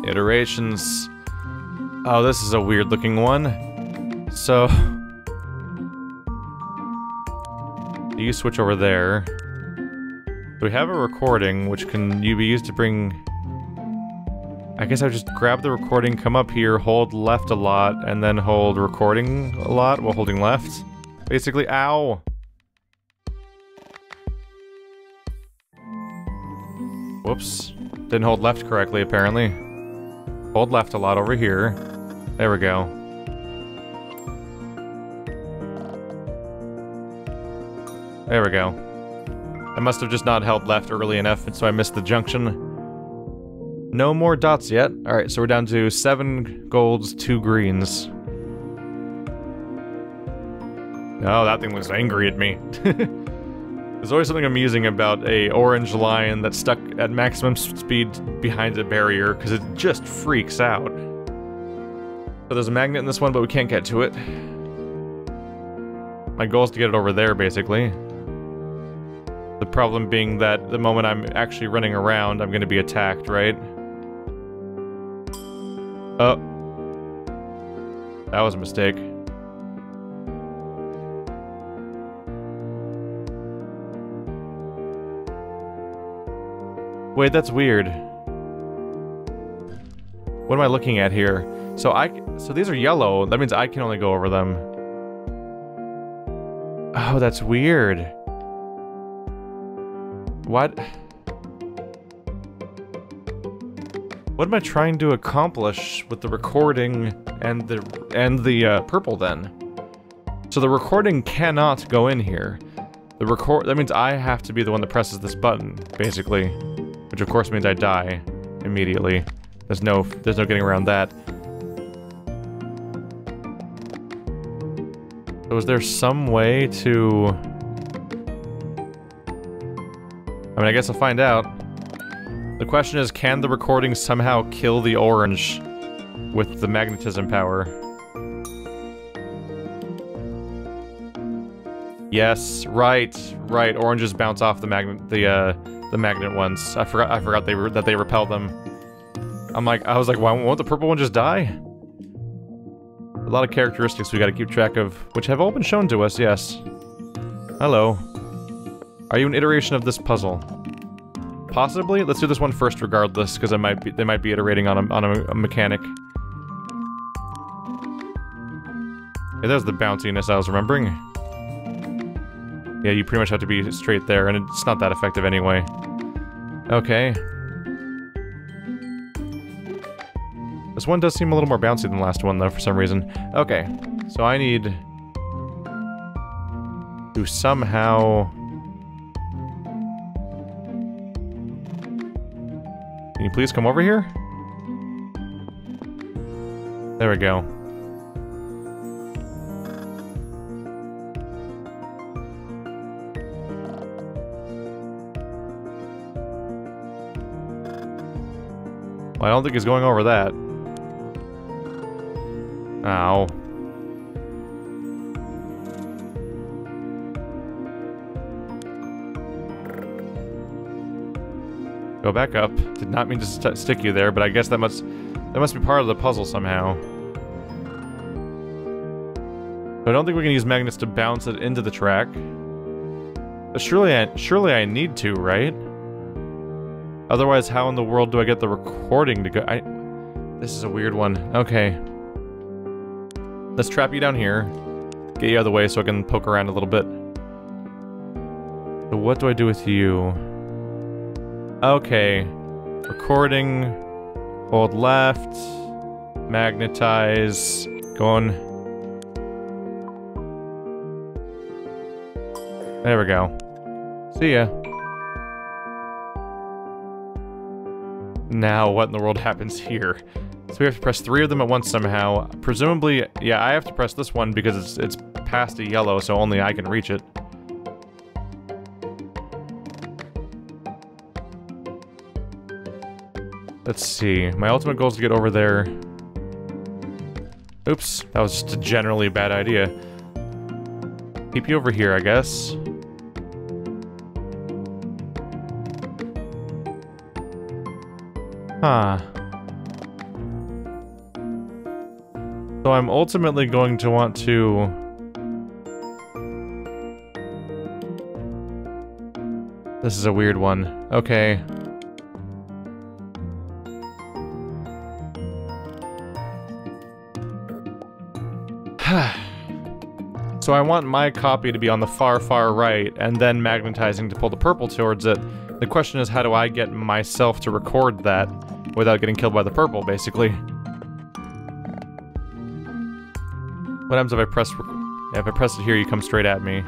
Iterations. Oh, this is a weird looking one. So... you switch over there. We have a recording, which can be used to bring... I guess I would just grab the recording, come up here, hold left a lot, and then hold recording a lot while holding left. Basically, ow! Whoops. Didn't hold left correctly, apparently. Hold left a lot over here. There we go. There we go. I must have just not held left early enough, and so I missed the junction. No more dots yet. Alright, so we're down to 7 golds, 2 greens. Oh, that thing was angry at me. There's always something amusing about a orange lion that's stuck at maximum speed behind a barrier, because it just freaks out. So there's a magnet in this one, but we can't get to it. My goal is to get it over there, basically. The problem being that the moment I'm actually running around, I'm going to be attacked, right? Oh. That was a mistake. Wait, that's weird. What am I looking at here? So these are yellow. That means I can only go over them. Oh, that's weird. What? What am I trying to accomplish with the recording and the purple then? So the recording cannot go in here. That means I have to be the one that presses this button, basically. Which of course means I die immediately. There's no getting around that. So is there some way to... I mean, I guess I'll find out. The question is, can the recording somehow kill the orange with the magnetism power? Yes, right. Oranges bounce off the magnet ones. I forgot that they repel them. I was like, why won't the purple one just die? A lot of characteristics we gotta keep track of, which have all been shown to us, yes. Hello. Are you an iteration of this puzzle? Possibly? Let's do this one first regardless, because they might be iterating on a mechanic. Yeah, there's the bounciness I was remembering. Yeah, you pretty much have to be straight there, and it's not that effective anyway. Okay. This one does seem a little more bouncy than the last one, though, for some reason. Okay, so I need to somehow... Can you please come over here? There we go. Well, I don't think he's going over that. Ow. Go back up. Did not mean to stick you there, but I guess that must be part of the puzzle somehow. I don't think we can use magnets to bounce it into the track. But surely I need to, right? Otherwise, how in the world do I get the recording to go? This is a weird one. Okay. Let's trap you down here. Get you out of the way so I can poke around a little bit. So what do I do with you? Okay. Recording. Hold left. Magnetize. Going. There we go. See ya. Now, what in the world happens here? So we have to press 3 of them at once somehow. Presumably, yeah, I have to press this one because it's past a yellow, so only I can reach it. Let's see. My ultimate goal is to get over there. Oops, that was just a generally bad idea. Keep you over here, I guess. Huh. So I'm ultimately going to want to... This is a weird one. Okay. So I want my copy to be on the far, far right, and then magnetizing to pull the purple towards it. The question is, how do I get myself to record that without getting killed by the purple, basically? What happens if I press... Yeah, if I press it here, you come straight at me.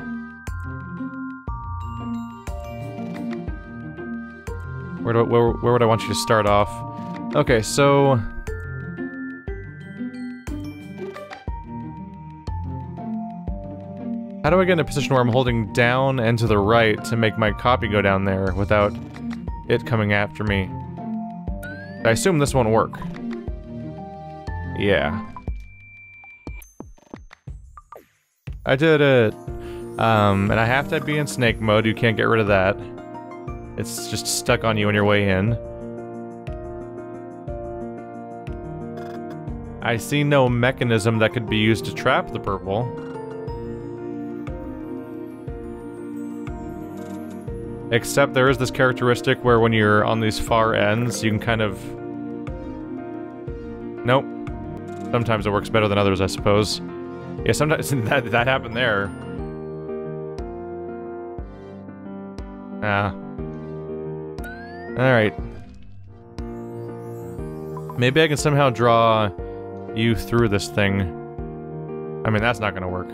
Where would I want you to start off? Okay, so... How do I get in a position where I'm holding down and to the right to make my copy go down there without it coming after me? I assume this won't work. Yeah. I did it. And I have to be in snake mode, you can't get rid of that. It's just stuck on you on your way in. I see no mechanism that could be used to trap the purple. Except there is this characteristic where when you're on these far ends, you can kind of... Nope. Sometimes it works better than others, I suppose. Yeah, sometimes that happened there. Ah. Alright. Maybe I can somehow draw you through this thing. I mean, that's not gonna work.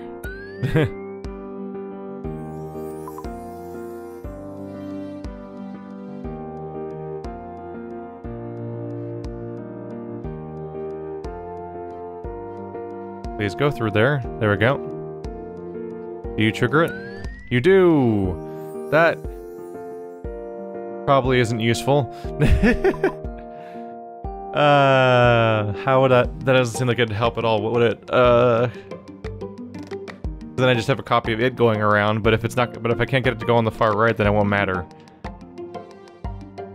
Please go through there. There we go. Do you trigger it? You do! That... probably isn't useful. How would that doesn't seem like it'd help at all. What would it, then I just have a copy of it going around, but if it's not, but if I can't get it to go on the far right, then it won't matter.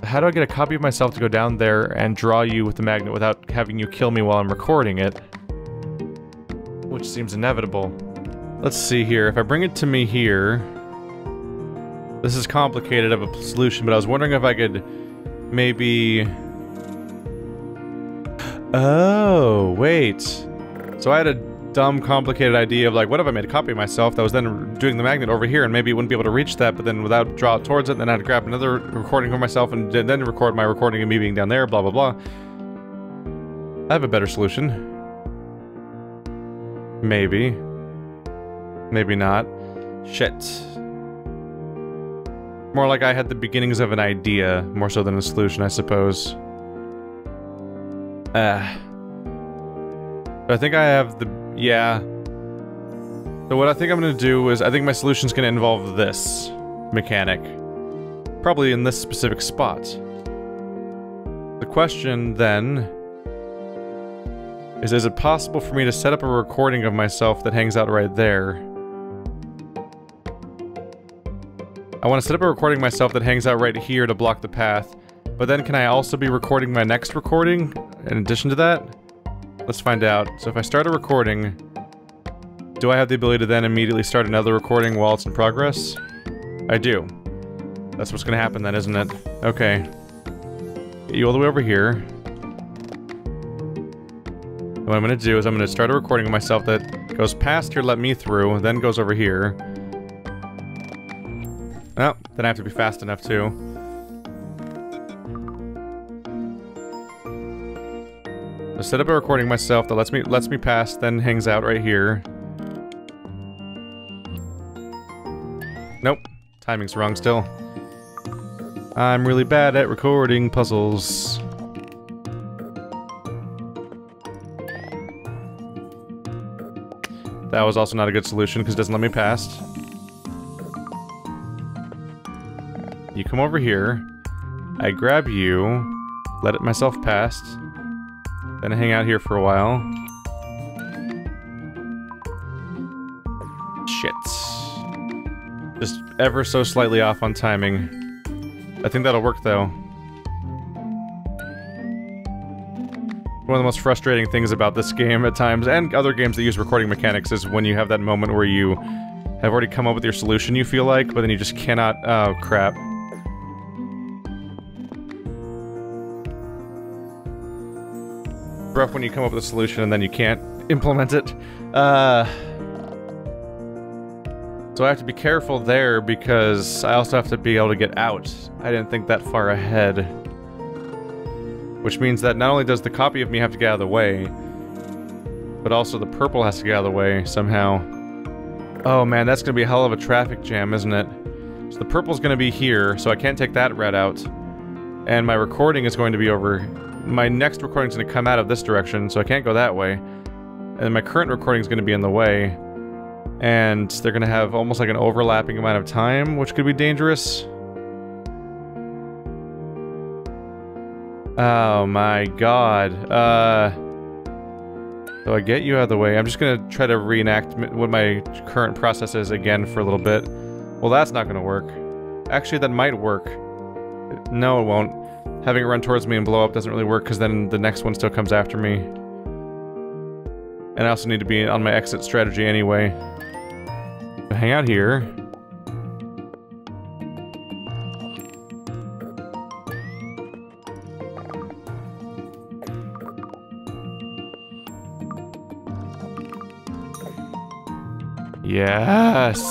How do I get a copy of myself to go down there and draw you with the magnet without having you kill me while I'm recording it? Which seems inevitable. Let's see here, if I bring it to me here... This is complicated of a solution, but I was wondering if I could maybe... Oh, wait. So I had a dumb, complicated idea of like, what if I made a copy of myself that was then doing the magnet over here, and maybe it wouldn't be able to reach that, but then without draw it towards it, then I'd grab another recording of myself and then record my recording of me being down there, blah blah blah. I have a better solution. Maybe. Maybe not. Shit. More like I had the beginnings of an idea, more so than a solution, I suppose. I think I have the... yeah. So what I think I'm gonna do is, I think my solution's gonna involve this mechanic. Probably in this specific spot. The question, then... is it possible for me to set up a recording of myself that hangs out right there? I want to set up a recording of myself that hangs out right here to block the path, but then can I also be recording my next recording in addition to that? Let's find out. So if I start a recording, do I have the ability to then immediately start another recording while it's in progress? I do. That's what's gonna happen then, isn't it? Okay. Get you all the way over here. What I'm gonna do is I'm gonna start a recording of myself that goes past here, let me through, then goes over here. Oh, then I have to be fast enough too. So set up a recording myself that lets me pass, then hangs out right here. Nope, timing's wrong still. I'm really bad at recording puzzles. That was also not a good solution because it doesn't let me pass. You come over here, I grab you, let it myself past, then hang out here for a while. Shit. Just ever so slightly off on timing. I think that'll work though. One of the most frustrating things about this game at times, and other games that use recording mechanics, is when you have that moment where you have already come up with your solution, you feel like, but then you just cannot— oh, crap. Rough when you come up with a solution and then you can't implement it. So I have to be careful there because I also have to be able to get out. I didn't think that far ahead. Which means that not only does the copy of me have to get out of the way, but also the purple has to get out of the way somehow. Oh man, that's gonna be a hell of a traffic jam, isn't it? So the purple's gonna be here, so I can't take that red out. And my recording is going to be over— my next recording is going to come out of this direction, so I can't go that way. And my current recording is going to be in the way. And they're going to have almost like an overlapping amount of time, which could be dangerous. Oh my god. So I get you out of the way. I'm just going to try to reenact what my current process is again for a little bit. Well, that's not going to work. Actually, that might work. No, it won't. Having it run towards me and blow up doesn't really work because then the next one still comes after me. And I also need to be on my exit strategy anyway. So hang out here. Yes!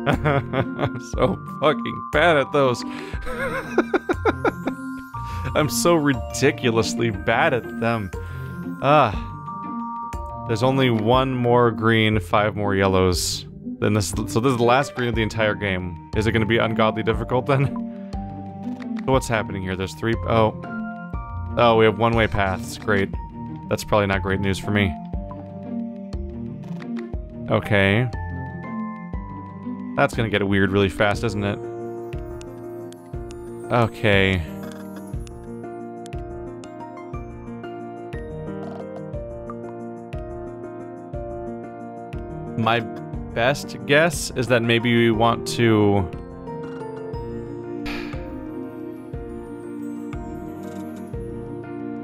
I'm so fucking bad at those. I'm so ridiculously bad at them. There's only one more green, 5 more yellows. Then this, so this is the last green of the entire game. Is it going to be ungodly difficult then? So what's happening here? There's 3— oh, we have one-way paths. Great. That's probably not great news for me. Okay. That's gonna get weird really fast, isn't it? Okay. My best guess is that maybe we want to...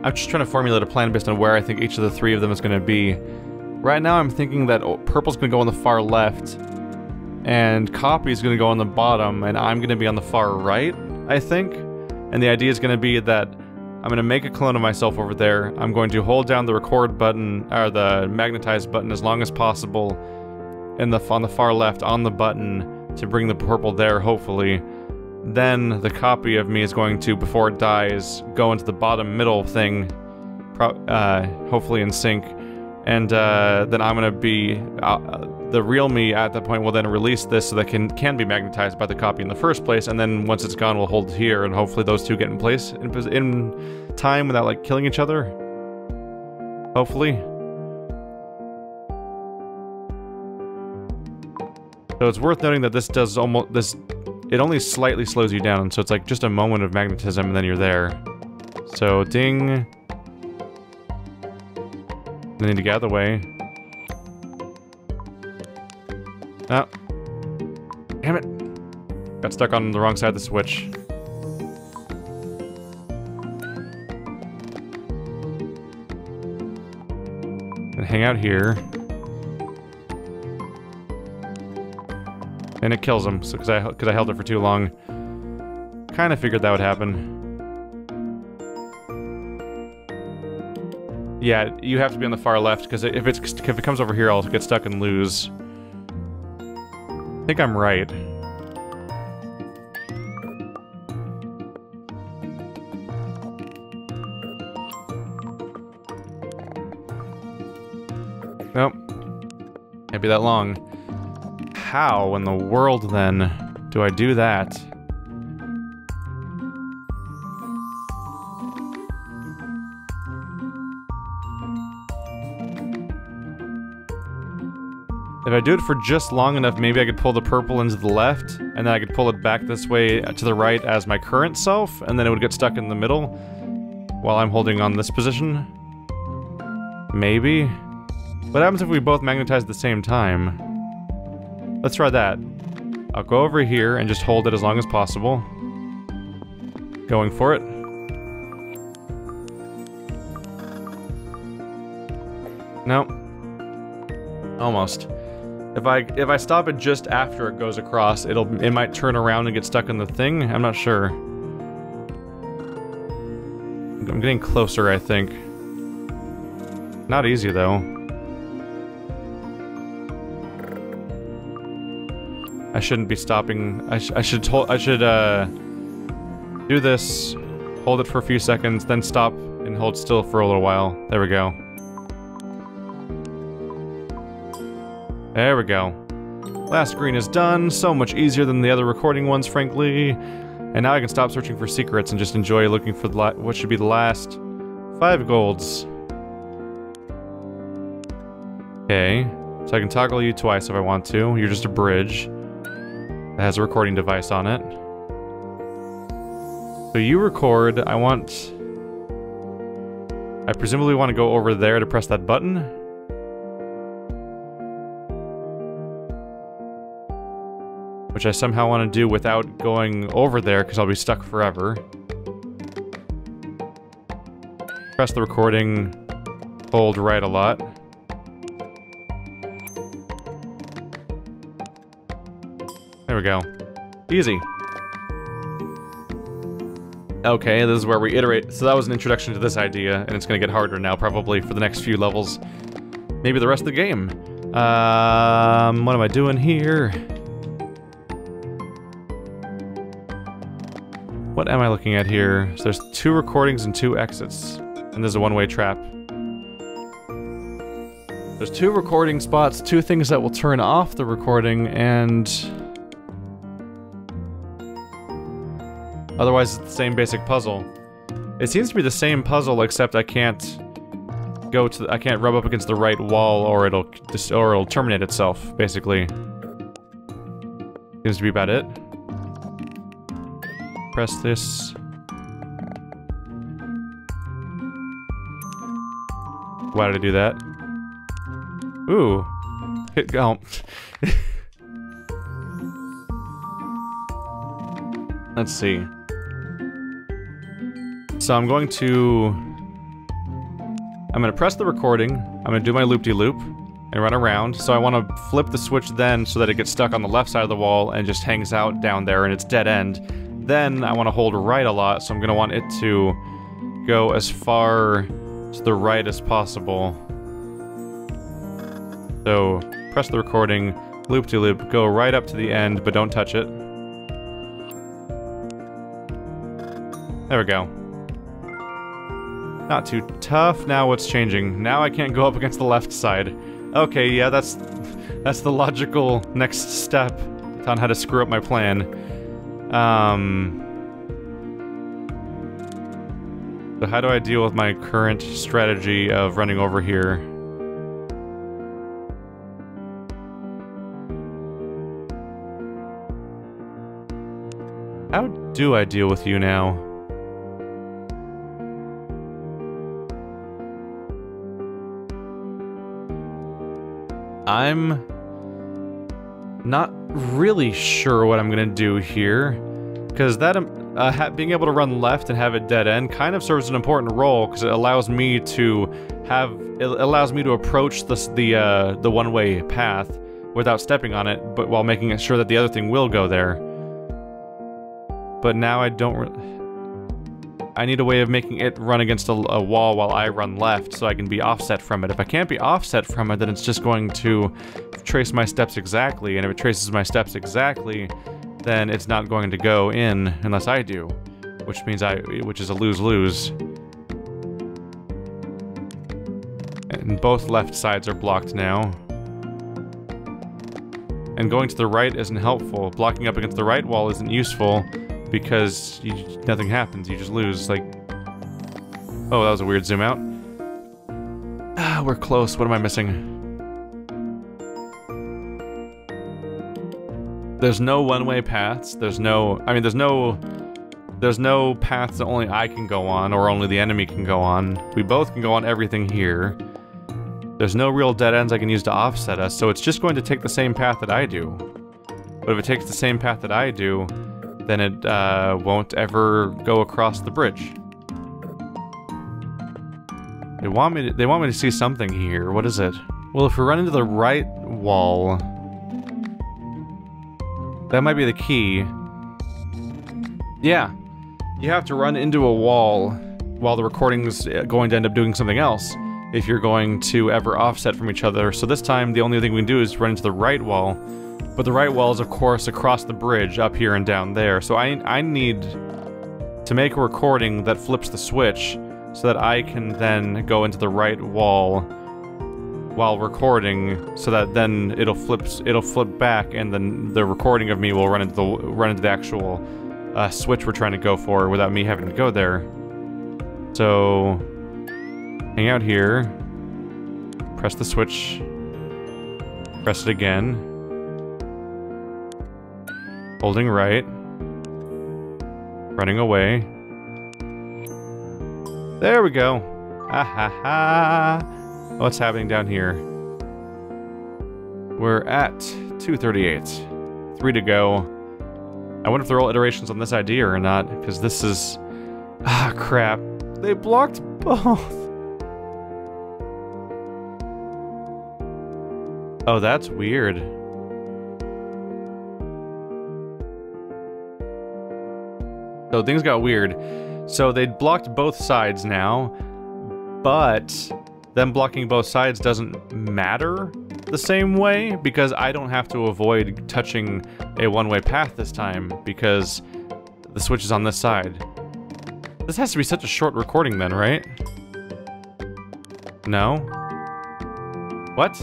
I'm just trying to formulate a plan based on where I think each of the 3 of them is going to be. Right now I'm thinking that purple's going to go on the far left, and copy is going to go on the bottom, and I'm going to be on the far right, I think. And the idea is going to be that I'm going to make a clone of myself over there. I'm going to hold down the record button, or the magnetize button, as long as possible, on the far left on the button to bring the purple there, hopefully. Then the copy of me is going to, before it dies, go into the bottom middle thing, hopefully in sync. And then I'm going to be... the real me at that point will then release this so that can be magnetized by the copy in the first place, and then once it's gone we'll hold here, and hopefully those two get in place in time without like killing each other. Hopefully. So it's worth noting that this does it only slightly slows you down, so it's like just a moment of magnetism and then you're there. So ding. I need to get out of the way. Oh. Damn it. Got stuck on the wrong side of the switch. And hang out here. And it kills him, so, because I held it for too long. Kind of figured that would happen. Yeah, you have to be on the far left, because if it comes over here, I'll get stuck and lose. I think I'm right. Nope. Can't be that long. How in the world, then, do I do that? If I do it for just long enough, maybe I could pull the purple into the left, and then I could pull it back this way to the right as my current self, and then it would get stuck in the middle while I'm holding on this position. Maybe? What happens if we both magnetize at the same time? Let's try that. I'll go over here and just hold it as long as possible. Going for it. Nope. Almost. If I stop it just after it goes across, it might turn around and get stuck in the thing. I'm not sure. I'm getting closer, I think. Not easy though. I shouldn't be stopping. I should do this, hold it for a few seconds, then stop and hold still for a little while. There we go. There we go. Last screen is done. So much easier than the other recording ones, frankly. And now I can stop searching for secrets and just enjoy looking for what should be the last 5 golds. Okay. So I can toggle you twice if I want to. You're just a bridge. It has a recording device on it. So you record. I presumably want to go over there to press that button. Which I somehow want to do without going over there, because I'll be stuck forever. Press the recording, hold right a lot. There we go. Easy. Okay, this is where we iterate. So that was an introduction to this idea, and it's going to get harder now, probably, for the next few levels. Maybe the rest of the game. What am I doing here? What am I looking at here? So there's 2 recordings and 2 exits. And there's a one-way trap. There's 2 recording spots, 2 things that will turn off the recording, and... otherwise, it's the same basic puzzle. It seems to be the same puzzle, except I can't go to I can't rub up against the right wall, or it'll terminate itself, basically. Seems to be about it. Press this. Why did I do that? Ooh. Hit go. Let's see. So I'm going to press the recording. I'm going to do my loop-de-loop and run around. So I want to flip the switch then so that it gets stuck on the left side of the wall and just hangs out down there and it's dead end. Then I want to hold right a lot, so I'm going to want it to go as far to the right as possible. So press the recording, loop-de-loop, go right up to the end, but don't touch it. There we go. Not too tough. Now what's changing? Now I can't go up against the left side. Okay, yeah, that's the logical next step on how to screw up my plan. So how do I deal with my current strategy of running over here? How do I deal with you now? I'm not really sure what I'm gonna do here, because that being able to run left and have it dead end kind of serves an important role, because it allows me to approach the one-way path without stepping on it, but while making sure that the other thing will go there. But now I need a way of making it run against a wall while I run left, so I can be offset from it. If I can't be offset from it, then it's just going to trace my steps exactly, and if it traces my steps exactly, then it's not going to go in unless I do, which is a lose-lose. And both left sides are blocked now. And going to the right isn't helpful. Blocking up against the right wall isn't useful, because nothing happens, you just lose, like... Oh, that was a weird zoom out. Ah, we're close, what am I missing? There's no one-way paths, there's no paths that only I can go on, or only the enemy can go on. We both can go on everything here. There's no real dead ends I can use to offset us, so it's just going to take the same path that I do. But if it takes the same path that I do, then it won't ever go across the bridge. They want me to see something here. What is it? Well, if we run into the right wall, that might be the key. Yeah. You have to run into a wall while the recording's going to end up doing something else if you're going to ever offset from each other. So this time, the only thing we can do is run into the right wall. But the right wall is, of course, across the bridge, up here and down there. So I need to make a recording that flips the switch so that I can then go into the right wall while recording, so that then it'll flip back, and then the recording of me will run into the actual switch we're trying to go for without me having to go there. So hang out here, press the switch, press it again, holding right, running away. There we go. Ah ha ha. What's happening down here? We're at 238. 3 to go. I wonder if there are all iterations on this idea or not, because this is... Ah, crap. They blocked both. Oh, that's weird. So things got weird. So they blocked both sides now, but them blocking both sides doesn't matter the same way, because I don't have to avoid touching a one-way path this time, because the switch is on this side. This has to be such a short recording then, right? No? What?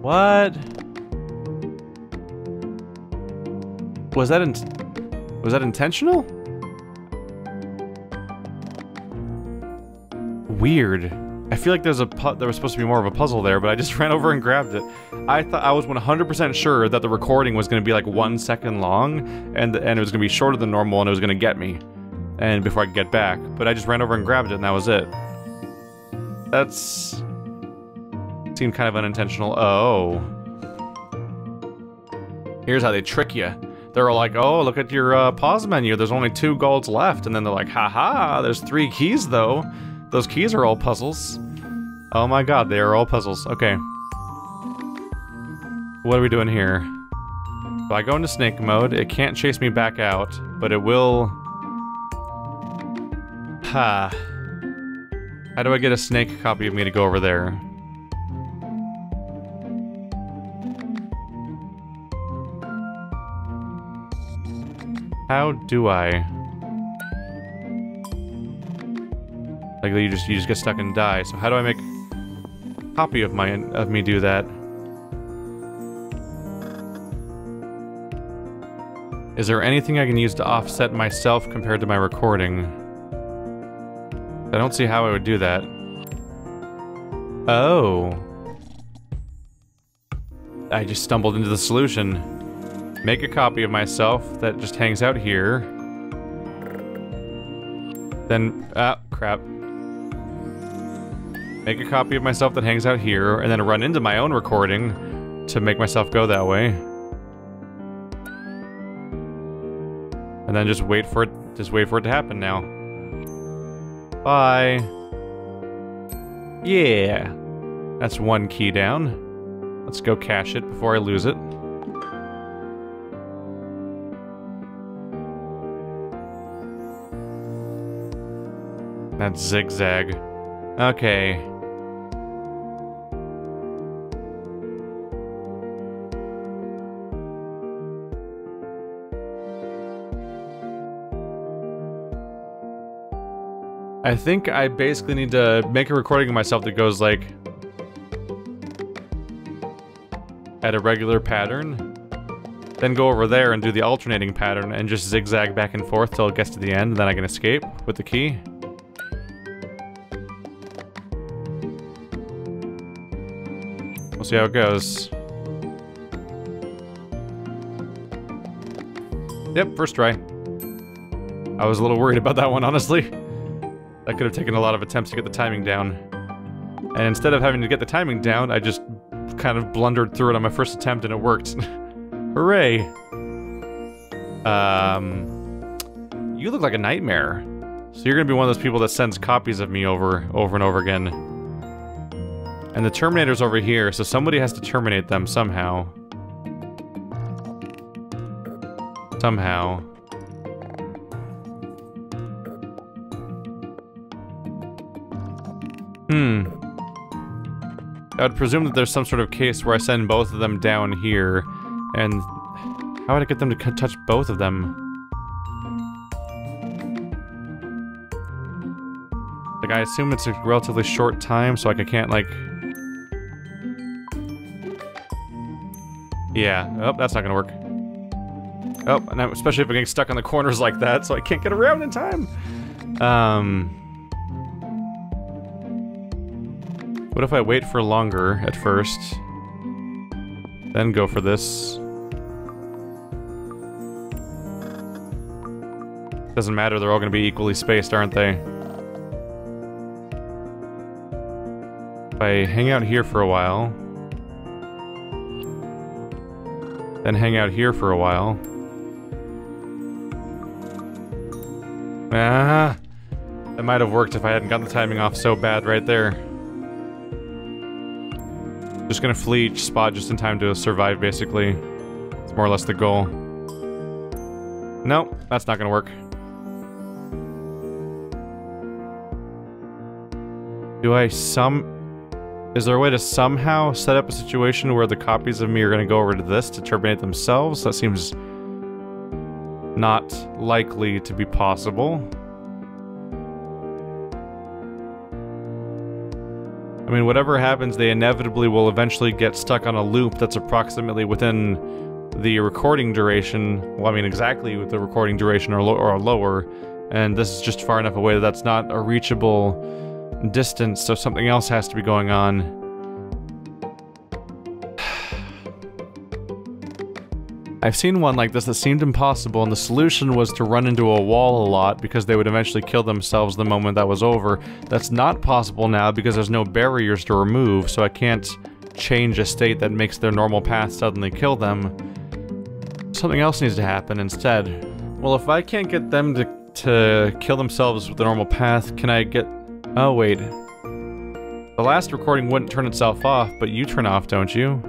What? Was that intentional? Weird. I feel like there was supposed to be more of a puzzle there, but I just ran over and grabbed it. I thought I was 100% sure that the recording was going to be like 1 second long, and it was going to be shorter than normal, and it was going to get me, and before I could get back. But I just ran over and grabbed it, and that was it. That's seemed kind of unintentional. Oh, here's how they trick you. They're all like, "Oh, look at your pause menu. There's only 2 golds left," and then they're like, "Haha, there's 3 keys though. Those keys are all puzzles." Oh my god, they are all puzzles. Okay. What are we doing here? So I go into snake mode. It can't chase me back out, but it will... Ha. How do I get a snake copy of me to go over there? How do I? Like, you just get stuck and die. So how do I make a copy of me do that? Is there anything I can use to offset myself compared to my recording? I don't see how I would do that. Oh. I just stumbled into the solution. Make a copy of myself that just hangs out here. Then, crap. Make a copy of myself that hangs out here, and then run into my own recording to make myself go that way. And then just wait for it to happen now. Bye. Yeah. That's 1 key down. Let's go cache it before I lose it. That's zigzag. Okay. I think I basically need to make a recording of myself that goes like at a regular pattern, then go over there and do the alternating pattern and just zigzag back and forth till it gets to the end, and then I can escape with the key. We'll see how it goes. Yep, first try. I was a little worried about that one, honestly. That could have taken a lot of attempts to get the timing down. And instead of having to get the timing down, I just kind of blundered through it on my first attempt and it worked. Hooray! You look like a nightmare. So you're gonna be one of those people that sends copies of me over and over again. And the Terminator's over here, so somebody has to terminate them somehow. Somehow. I would presume that there's some sort of case where I send both of them down here, and how would I get them to touch both of them? Like, I assume it's a relatively short time, so like I can't, like... Yeah, oh, that's not gonna work. Oh, and especially if I'm getting stuck on the corners like that, so I can't get around in time! What if I wait for longer at first? Then go for this. Doesn't matter, they're all gonna be equally spaced, aren't they? If I hang out here for a while... Then hang out here for a while... Ah! That might have worked if I hadn't gotten the timing off so bad right there. Just gonna flee each spot just in time to survive, basically. It's more or less the goal. Nope, that's not gonna work. Is there a way to somehow set up a situation where the copies of me are gonna go over to this to terminate themselves? That seems not likely to be possible. I mean, whatever happens, they inevitably will eventually get stuck on a loop that's approximately within the recording duration. Well, I mean, exactly with the recording duration or lower. And this is just far enough away that that's not a reachable distance, so something else has to be going on. I've seen one like this that seemed impossible, and the solution was to run into a wall a lot because they would eventually kill themselves the moment that was over. That's not possible now because there's no barriers to remove, so I can't change a state that makes their normal path suddenly kill them. Something else needs to happen instead. Well, if I can't get them to kill themselves with the normal path, can I get... Oh, wait. The last recording wouldn't turn itself off, but you turn off, don't you?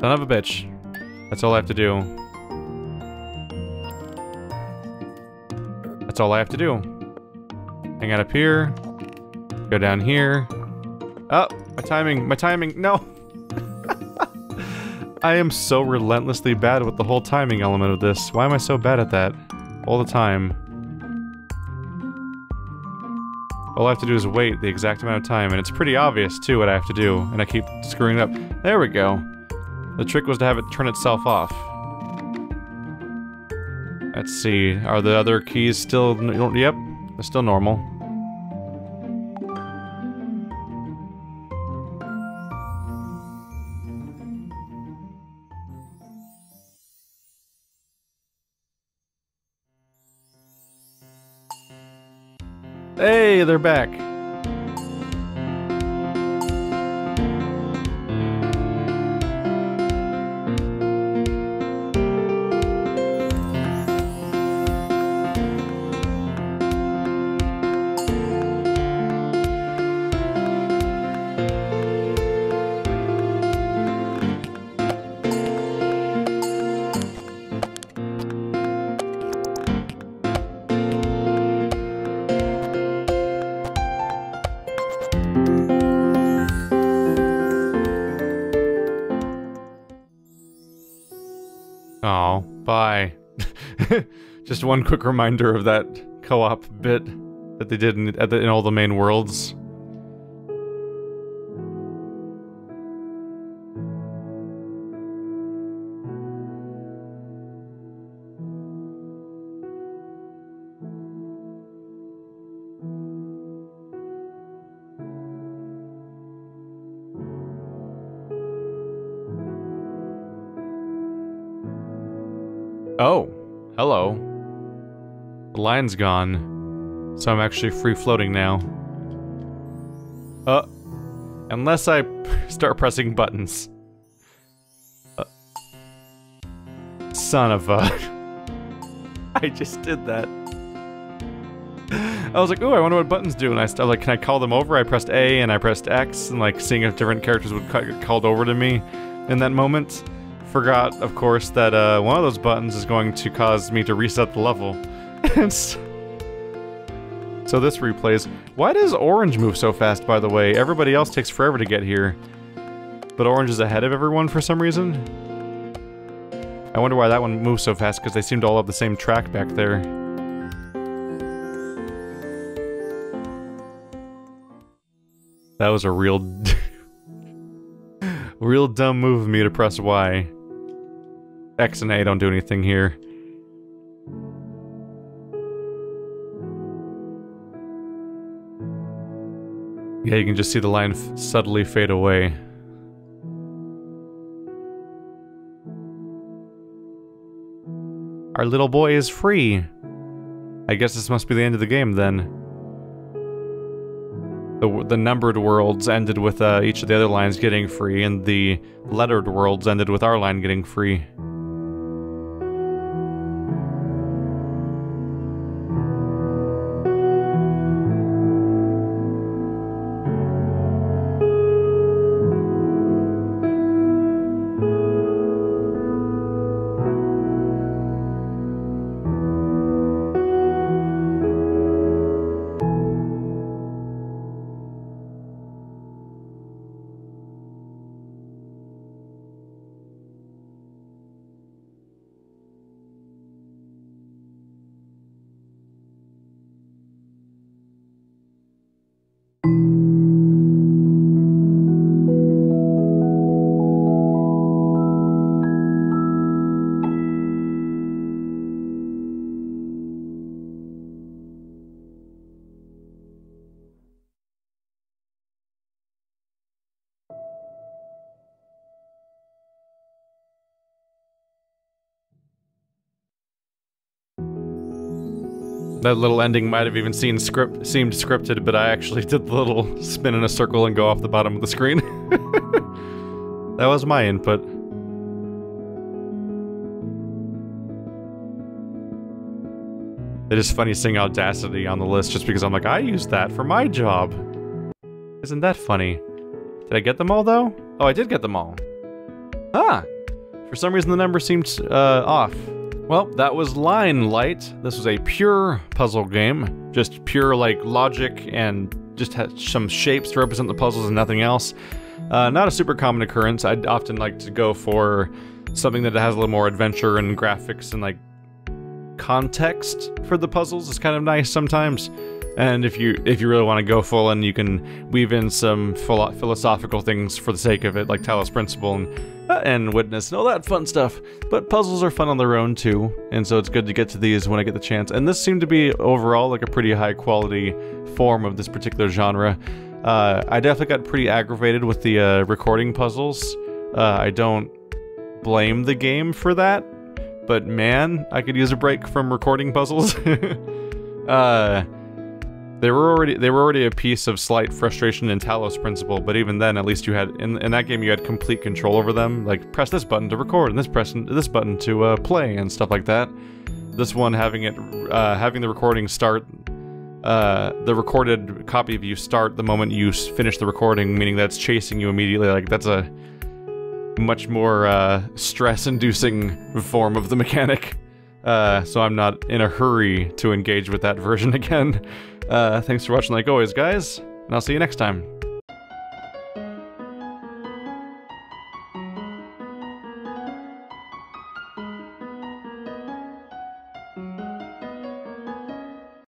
Son of a bitch. That's all I have to do. That's all I have to do. Hang out up here. Go down here. Oh, my timing, no! I am so relentlessly bad with the whole timing element of this. Why am I so bad at that? All the time. All I have to do is wait the exact amount of time, and it's pretty obvious, too, what I have to do, and I keep screwing it up. There we go. The trick was to have it turn itself off. Let's see, are the other keys still... Yep, they're still normal. Hey, they're back! Oh, bye. Just one quick reminder of that co-op bit that they did in all the main worlds. Oh, hello. The line's gone, so I'm actually free-floating now. Unless I start pressing buttons. Son of a... I just did that. I was like, ooh, I wonder what buttons do, and I was like, can I call them over? I pressed A and I pressed X, and like seeing if different characters would get called over to me in that moment. Forgot, of course, that one of those buttons is going to cause me to reset the level. And so this replays. Why does Orange move so fast, by the way? Everybody else takes forever to get here. But Orange is ahead of everyone for some reason. I wonder why that one moves so fast, because they seem to all have the same track back there. That was a real dumb move of me to press Y. X and A don't do anything here. Yeah, you can just see the line subtly fade away. Our little boy is free. I guess this must be the end of the game then. The numbered worlds ended with each of the other lines getting free, and the lettered worlds ended with our line getting free. That little ending might have even seemed scripted, but I actually did the little spin in a circle and go off the bottom of the screen. That was my input. It is funny seeing Audacity on the list just because I'm like, I used that for my job. Isn't that funny? Did I get them all though? Oh, I did get them all. Ah! For some reason the number seemed off. Well, that was Linelight. This was a pure puzzle game. Just pure, like, logic and just had some shapes to represent the puzzles and nothing else. Not a super common occurrence. I'd often like to go for something that has a little more adventure and graphics and, like, context for the puzzles. It's kind of nice sometimes. And if you really want to go full in, you can weave in some philosophical things for the sake of it, like Talos Principle and Witness and all that fun stuff. But puzzles are fun on their own too, and so it's good to get to these when I get the chance. And this seemed to be overall like a pretty high quality form of this particular genre. I definitely got pretty aggravated with the recording puzzles. I don't blame the game for that, but man, I could use a break from recording puzzles. They were already a piece of slight frustration in Talos Principle, but even then, at least you had in that game you had complete control over them. Like press this button to record, and press this button to play, and stuff like that. This one having the recording start, the recorded copy of you start the moment you finish the recording, meaning that's chasing you immediately. Like that's a much more stress-inducing form of the mechanic. So I'm not in a hurry to engage with that version again. Thanks for watching like always, guys, and I'll see you next time.